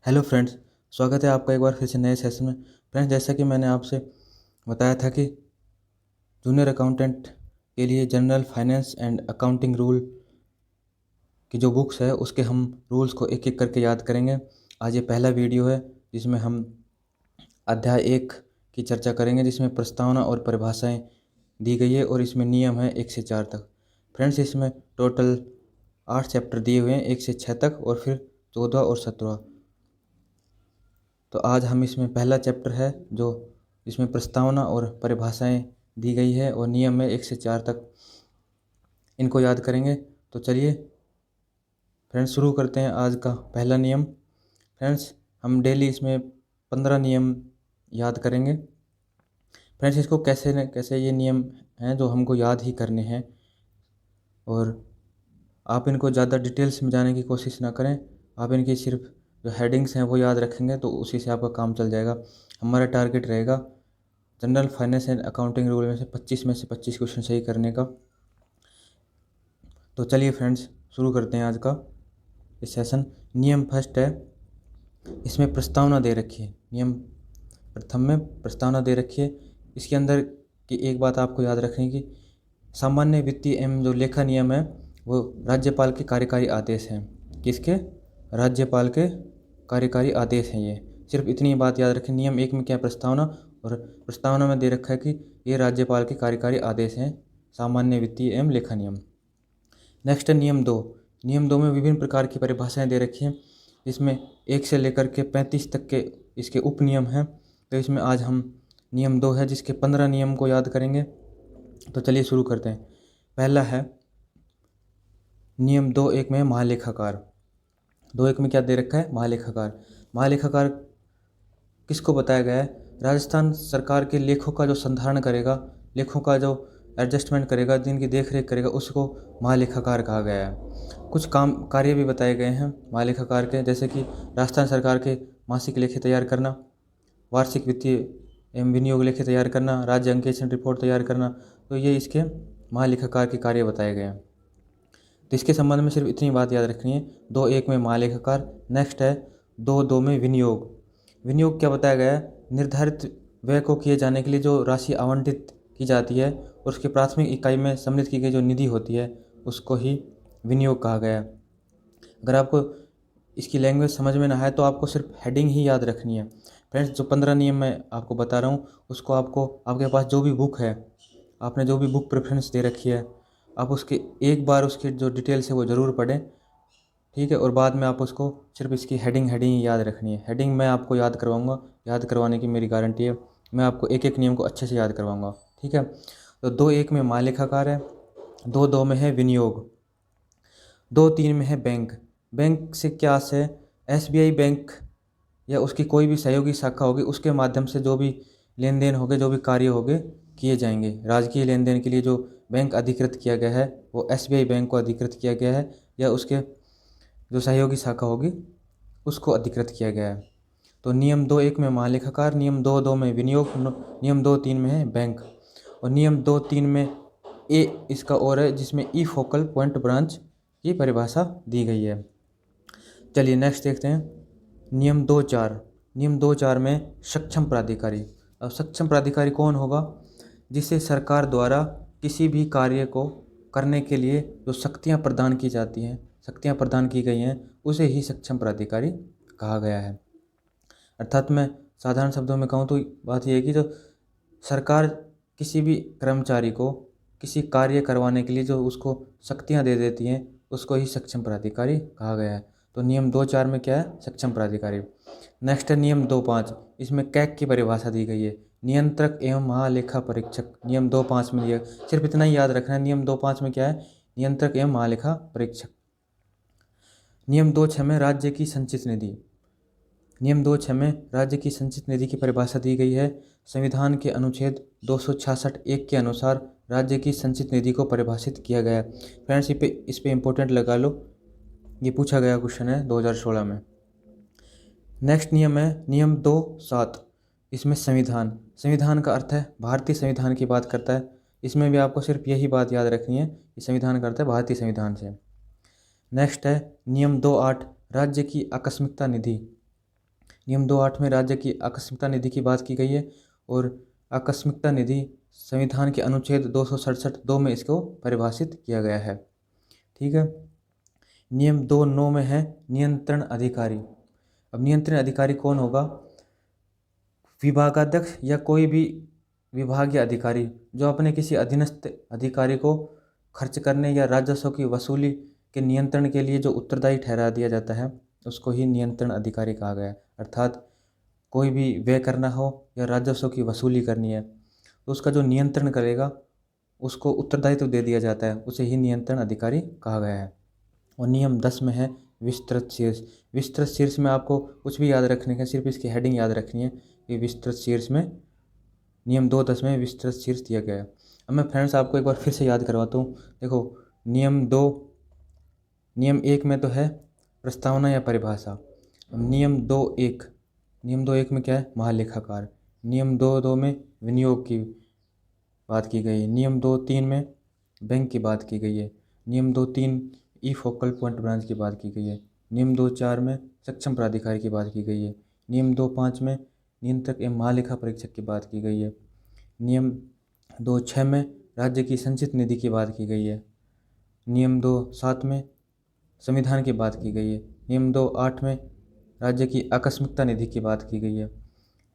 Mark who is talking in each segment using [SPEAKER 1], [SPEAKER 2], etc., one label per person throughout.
[SPEAKER 1] Hello friends. स्वागत है आपका एक बार फिर से नए सेशन में। फ्रेंड्स, जैसा कि मैंने आपसे बताया था कि जूनियर अकाउंटेंट के लिए general finance and accounting rule की जो बुक्स है उसके हम रूल्स को एक एक करके याद करेंगे। आज ये पहला वीडियो है जिसमें हम अध्याय 1 की चर्चा करेंगे, जिसमें प्रस्तावना और परिभाषाएं दी गई है और इसमें नियम है 1 से 4 तक। फ्रेंड्स, इसमें टोटल 8 चैप्टर दिए हुए हैं, 1 से 6 तक, और फिर 14 और 17। तो आज हम इसमें पहला चैप्टर है जो इसमें प्रस्तावना और परिभाषाएं दी गई है और नियम है 1 से 4 तक, इनको याद करेंगे। तो चलिए फ्रेंड्स शुरू करते हैं आज का पहला नियम। फ्रेंड्स, हम डेली इसमें 15 नियम याद करेंगे। फ्रेंड्स, इसको कैसे न कैसे ये नियम हैं जो हमको याद ही करने हैं, और आप इनको ज़्यादा डिटेल्स में जाने की कोशिश ना करें। आप इनकी सिर्फ जो हेडिंग्स हैं वो याद रखेंगे तो उसी से आपका काम चल जाएगा। हमारा टारगेट रहेगा general finance and accounting rule में से 25 क्वेश्चन सही करने का। तो चलिए फ्रेंड्स शुरू करते हैं आज का इस सेशन। नियम फर्स्ट है, इसमें प्रस्तावना दे रखी है। नियम प्रथम में प्रस्तावना दे रखी है। इसके अंदर की एक बात आपको याद रखनी की सामान्य वित्तीय एवं जो लेखा नियम है वो राज्यपाल के कार्यकारी आदेश हैं। किसके? राज्यपाल के कार्यकारी आदेश हैं। ये सिर्फ इतनी बात याद रखें। नियम 1 में क्या है? प्रस्तावना, और प्रस्तावना में दे रखा है कि ये राज्यपाल के कार्यकारी आदेश हैं, सामान्य वित्तीय एवं लेखा नियम। नेक्स्ट है नियम 2। नियम 2 में विभिन्न प्रकार की परिभाषाएं दे रखी हैं। इसमें 1 से लेकर के 35 तक के इसके उप नियम हैं। तो इसमें आज हम नियम 2 है जिसके 15 नियम को याद करेंगे। तो चलिए शुरू करते हैं। पहला है नियम 2.1 में महालेखाकार। 2.1 में क्या दे रखा है? महालेखाकार। महालेखाकार किसको बताया गया है? राजस्थान सरकार के लेखों का जो संधारण करेगा, लेखों का जो एडजस्टमेंट करेगा, जिनकी देख रेख करेगा, उसको महालेखाकार कहा गया है। कुछ कार्य भी बताए गए हैं महालेखाकार के, जैसे कि राजस्थान सरकार के मासिक लेखे तैयार करना, वार्षिक वित्तीय एवं विनियोग लेखे तैयार करना, राज्य अंकेक्षण रिपोर्ट तैयार करना। तो ये इसके महालेखाकार के कार्य बताए गए हैं। तो इसके संबंध में सिर्फ इतनी बात याद रखनी है। 2.1 में महालेखाकार। नेक्स्ट है 2.2 में विनियोग। विनियोग क्या बताया गया है? निर्धारित व्यय को किए जाने के लिए जो राशि आवंटित की जाती है और उसकी प्राथमिक इकाई में सम्मिलित की गई जो निधि होती है उसको ही विनियोग कहा गया है। अगर आपको इसकी लैंग्वेज समझ में ना आए तो आपको सिर्फ हेडिंग ही याद रखनी है। फ्रेंड्स, जो 15 नियम मैं आपको बता रहा हूँ उसको आपको आपके पास जो भी बुक है, आपने जो भी बुक प्रेफरेंस दे रखी है, आप उसके एक बार उसकी जो डिटेल्स है वो ज़रूर पढ़ें, ठीक है। और बाद में आप उसको सिर्फ इसकी हेडिंग ही याद रखनी है। हेडिंग मैं आपको याद करवाऊंगा, याद करवाने की मेरी गारंटी है। मैं आपको एक एक नियम को अच्छे से याद करवाऊंगा, ठीक है। तो 2.1 में महालेखाकार है, 2.2 में है विनियोग, 2.3 में है बैंक। बैंक से क्या है? SBI बैंक या उसकी कोई भी सहयोगी शाखा होगी, उसके माध्यम से जो भी लेन देन होंगे, जो भी कार्य होंगे किए जाएंगे। राजकीय लेन देन के लिए जो बैंक अधिकृत किया गया है वो SBI बैंक को अधिकृत किया गया है, या उसके जो सहयोगी शाखा होगी उसको अधिकृत किया गया है। तो नियम 2.1 में महालेखाकार, नियम 2.2 में विनियोग, नियम 2.3 में है बैंक, और नियम 2.3 में इसका और है जिसमें ई फोकल पॉइंट ब्रांच की परिभाषा दी गई है। चलिए नेक्स्ट देखते हैं नियम 2.4। नियम 2.4 में सक्षम प्राधिकारी। अब सक्षम प्राधिकारी कौन होगा? जिसे सरकार द्वारा किसी भी कार्य को करने के लिए जो शक्तियाँ प्रदान की जाती हैं, शक्तियाँ प्रदान की गई हैं, उसे ही सक्षम प्राधिकारी कहा गया है। अर्थात मैं साधारण शब्दों में कहूँ तो बात यह है कि जो सरकार किसी भी कर्मचारी को किसी कार्य करवाने के लिए जो उसको शक्तियाँ दे देती हैं उसको ही सक्षम प्राधिकारी कहा गया है। तो नियम 2.4 में क्या है? सक्षम प्राधिकारी। नेक्स्ट है नियम 2.5। इसमें कैग की परिभाषा दी गई है, नियंत्रक एवं महालेखा परीक्षक। नियम 2.5 में दिया, सिर्फ इतना ही याद रखना है। नियम 2.5 में क्या है? नियंत्रक एवं महालेखा परीक्षक। नियम 2.6 में राज्य की संचित निधि। नियम 2.6 में राज्य की संचित निधि की परिभाषा दी गई है। संविधान के अनुच्छेद 266(1) के अनुसार राज्य की संचित निधि को परिभाषित किया गया है। फ्रेंड्स, इस पे इम्पोर्टेंट लगा लो, ये पूछा गया क्वेश्चन है 2016 में। नेक्स्ट नियम है नियम 2.7। इसमें संविधान। संविधान का अर्थ है भारतीय संविधान की बात करता है। इसमें भी आपको सिर्फ यही बात याद रखनी है कि संविधान करता है भारतीय संविधान से। नेक्स्ट है नियम 2.8 राज्य की आकस्मिकता निधि। नियम 2.8 में राज्य की आकस्मिकता निधि की बात की गई है और आकस्मिकता निधि संविधान के अनुच्छेद 267(2) में इसको परिभाषित किया गया है। ठीक है। नियम 2.9 में है नियंत्रण अधिकारी। अब नियंत्रण अधिकारी कौन होगा? विभागाध्यक्ष या कोई भी विभागीय अधिकारी जो अपने किसी अधीनस्थ अधिकारी को खर्च करने या राजस्व की वसूली के नियंत्रण के लिए जो उत्तरदायी ठहरा दिया जाता है उसको ही नियंत्रण अधिकारी कहा गया है। अर्थात कोई भी व्यय करना हो या राजस्व की वसूली करनी है तो उसका जो नियंत्रण करेगा उसको उत्तरदायित्व दे दिया जाता है, उसे ही नियंत्रण अधिकारी कहा गया है। और नियम 10 में है विस्तृत शीर्ष। विस्तृत शीर्ष में आपको कुछ भी याद रखने का, सिर्फ इसकी हेडिंग याद रखनी है कि विस्तृत शीर्ष में नियम 2.10 में विस्तृत शीर्ष दिया गया है। अब मैं फ्रेंड्स आपको एक बार फिर से याद करवाता हूँ। देखो नियम 1 में तो है प्रस्तावना या परिभाषा। नियम 2.1 में क्या है? महालेखाकार। नियम 2.2 में विनियोग की बात की गई है। नियम 2.3 में बैंक की बात की गई है। नियम 2.3 ई फोकल पॉइंट ब्रांच की बात की गई है। नियम 2.4 में सक्षम प्राधिकारी की बात की गई है। नियम 2.5 में नियंत्रक एवं महालेखा परीक्षक की बात की गई है। नियम 2.6 में राज्य की संचित निधि की बात की गई है। नियम 2.7 में संविधान की बात की गई है। नियम 2.8 में राज्य की आकस्मिकता निधि की बात की गई है।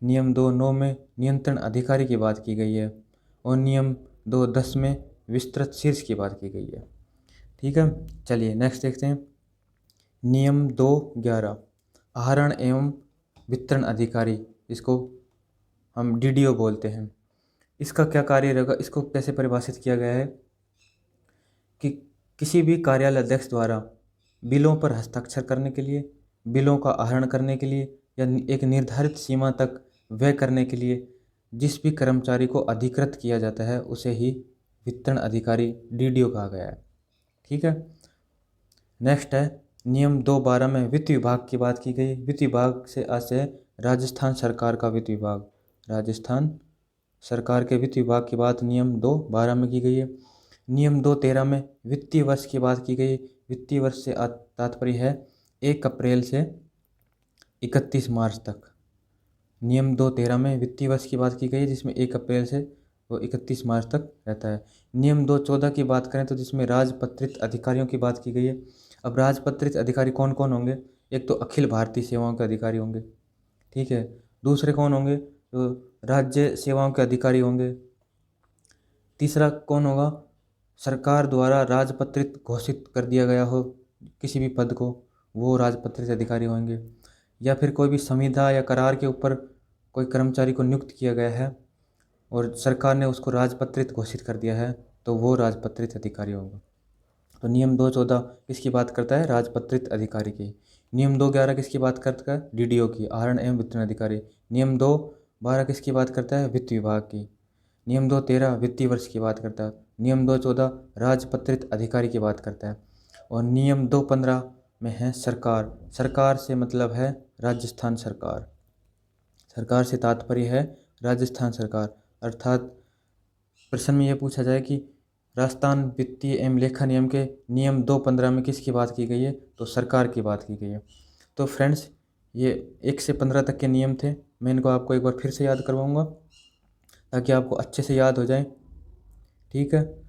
[SPEAKER 1] नियम 2.9 में नियंत्रण अधिकारी की बात की गई है और नियम 2.10 में विस्तृत शीर्ष की बात की गई है। ठीक है, चलिए नेक्स्ट देखते हैं। नियम 2.11 आहरण एवं वितरण अधिकारी, इसको हम डीडीओ बोलते हैं। इसका क्या कार्य रहेगा? इसको कैसे परिभाषित किया गया है कि किसी भी कार्यालय अध्यक्ष द्वारा बिलों पर हस्ताक्षर करने के लिए, बिलों का आहरण करने के लिए या एक निर्धारित सीमा तक व्यय करने के लिए जिस भी कर्मचारी को अधिकृत किया जाता है उसे ही वितरण अधिकारी डीडीओ कहा गया है। ठीक है, नेक्स्ट है नियम 2.12 में वित्त विभाग की बात की गई। वित्त विभाग से आज से राजस्थान सरकार का वित्त विभाग, राजस्थान सरकार के वित्त विभाग की बात नियम 2.12 में की गई है। नियम 2.13 में वित्तीय वर्ष की बात की गई। वित्तीय वर्ष से तात्पर्य है 1 अप्रैल से 31 मार्च तक। नियम 2.13 में वित्तीय वर्ष की बात की गई जिसमें 1 अप्रैल से वो 31 मार्च तक रहता है। नियम 2.14 की बात करें तो जिसमें राजपत्रित अधिकारियों की बात की गई है। अब राजपत्रित अधिकारी कौन कौन होंगे? एक तो अखिल भारतीय सेवाओं के अधिकारी होंगे। ठीक है, दूसरे कौन होंगे? तो राज्य सेवाओं के अधिकारी होंगे। तीसरा कौन होगा? सरकार द्वारा राजपत्रित घोषित कर दिया गया हो किसी भी पद को, वो राजपत्रित अधिकारी होंगे। या फिर कोई भी संविदा या करार के ऊपर कोई कर्मचारी को नियुक्त किया गया है और सरकार ने उसको राजपत्रित घोषित कर दिया है तो वो राजपत्रित अधिकारी होगा। तो नियम 2.14 किसकी बात करता है? राजपत्रित अधिकारी की। नियम 2.11 किसकी बात करता है? डीडीओ की, आहरण एवं वितरण अधिकारी। नियम 2.12 किसकी बात करता है? वित्त विभाग की। नियम 2.13 वित्तीय वर्ष की बात करता है। नियम 2.14 राजपत्रित अधिकारी की बात करता है। और नियम 2.15 में है सरकार। सरकार से मतलब है राजस्थान सरकार। सरकार से तात्पर्य है राजस्थान सरकार। अर्थात प्रश्न में यह पूछा जाए कि राजस्थान वित्तीय एवं लेखा नियम के नियम 2.15 में किसकी बात की गई है? तो सरकार की बात की गई है। तो फ्रेंड्स ये 1 से 15 तक के नियम थे। मैं इनको आपको एक बार फिर से याद करवाऊंगा ताकि आपको अच्छे से याद हो जाए। ठीक है,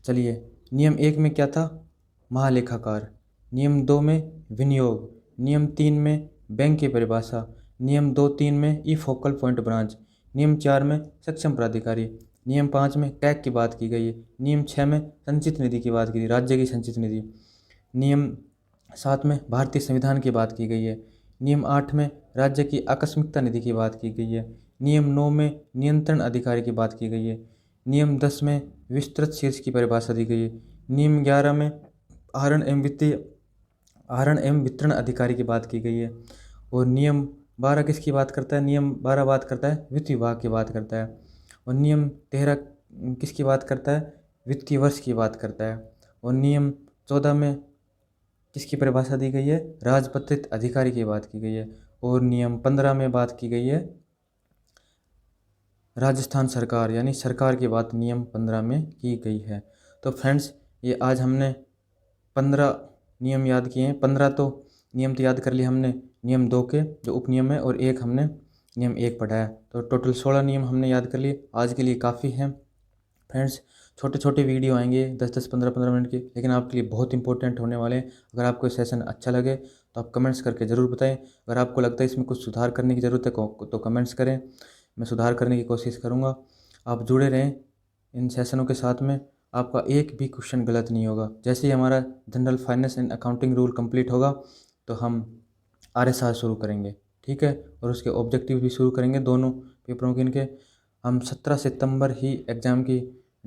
[SPEAKER 1] चलिए नियम 1 में क्या था? महालेखाकार। नियम 2 में विनियोग। नियम 3 में बैंक की परिभाषा। नियम 2.3 में ई फोकल पॉइंट ब्रांच। नियम 4 में सक्षम प्राधिकारी। नियम 5 में टैग की बात की गई है। नियम 6 में संचित निधि की बात की गई, राज्य की संचित निधि। नियम 7 में भारतीय संविधान की बात की गई है। नियम 8 में राज्य की आकस्मिकता निधि की बात की गई है। नियम 9 में नियंत्रण अधिकारी की बात की गई है। नियम 10 में विस्तृत शीर्ष की परिभाषा दी गई है। नियम 11 में आहरण एवं वितरण अधिकारी की बात की गई है। और नियम 12 किसकी बात करता है? नियम 12 बात करता है वित्त विभाग की बात करता है। और नियम 13 किसकी बात करता है? वित्तीय वर्ष की बात करता है। और नियम 14 में किसकी परिभाषा दी गई है? राजपत्रित अधिकारी की बात की गई है। और नियम 15 में बात की गई है राजस्थान सरकार, यानी सरकार की बात नियम 15 में की गई है। तो फ्रेंड्स ये आज हमने 15 नियम याद किए हैं। 15 तो नियम तो याद कर लिए हमने। नियम 2 के जो उपनियम है और एक हमने नियम 1 पढ़ा है। तो टोटल 16 नियम हमने याद कर लिए। आज के लिए काफ़ी हैं फ्रेंड्स। छोटे छोटे वीडियो आएंगे 10-10, 15-15 मिनट के, लेकिन आपके लिए बहुत इंपॉर्टेंट होने वाले हैं। अगर आपको सेशन अच्छा लगे तो आप कमेंट्स करके ज़रूर बताएं। अगर आपको लगता है इसमें कुछ सुधार करने की ज़रूरत है तो कमेंट्स करें, मैं सुधार करने की कोशिश करूँगा। आप जुड़े रहें इन सेशनों के साथ में, आपका एक भी क्वेश्चन गलत नहीं होगा। जैसे ही हमारा general finance and accounting rule complete होगा तो हम RSR शुरू करेंगे, ठीक है, और उसके ऑब्जेक्टिव भी शुरू करेंगे दोनों पेपरों के। इनके हम 17 सितंबर ही एग्ज़ाम की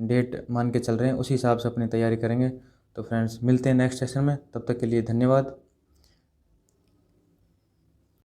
[SPEAKER 1] डेट मान के चल रहे हैं, उसी हिसाब से अपनी तैयारी करेंगे। तो फ्रेंड्स मिलते हैं नेक्स्ट सेशन में, तब तक के लिए धन्यवाद।